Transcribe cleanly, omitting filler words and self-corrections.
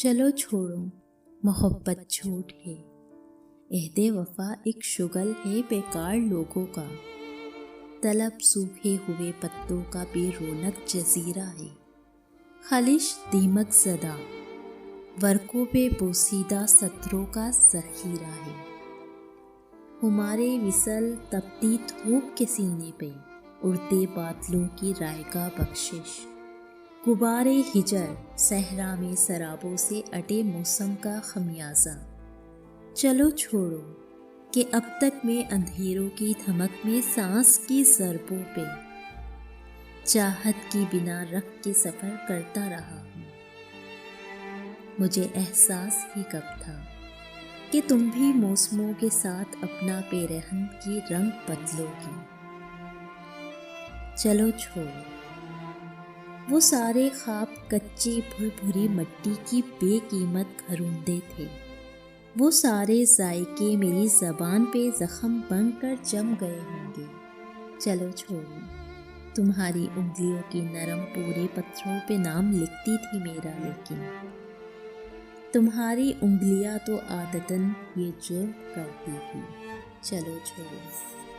چلو چھوڑو محبت جھوٹ ہے، عہد وفا ایک شغل ہے بیکار لوگوں کا، طلب سوکھے ہوئے پتوں کا بے رونق جزیرہ ہے، خالص دیمک زدہ ورقوں پہ بوسیدہ سطروں کا ذخیرہ ہے، ہمارے وصل تپتی دھوپ کے سینے پہ اڑتے بادلوں کی رائگاں بخشش، غبارے ہجر صحرا میں سرابوں سے اٹے موسم کا خمیازہ۔ چلو چھوڑو کہ اب تک میں اندھیروں کی دھمک میں سانس کی ضربوں پہ چاہت کی بنا رکھ کے سفر کرتا رہا ہوں، مجھے احساس ہی کب تھا کہ تم بھی موسموں کے ساتھ اپنا پیرہن کی رنگ بدلو گی۔ چلو چھوڑو وہ سارے خواب کچی بھر بھری مٹی کی بے قیمت گھروندے تھے، وہ سارے ذائقے میری زبان پہ زخم بن کر جم گئے ہوں گے۔ چلو چھوڑو تمہاری انگلیوں کی نرم پورے پتھروں پہ نام لکھتی تھی میرا، لیکن تمہاری انگلیاں تو عادتاً یہ جرم کرتی تھی۔ چلو چھوڑو۔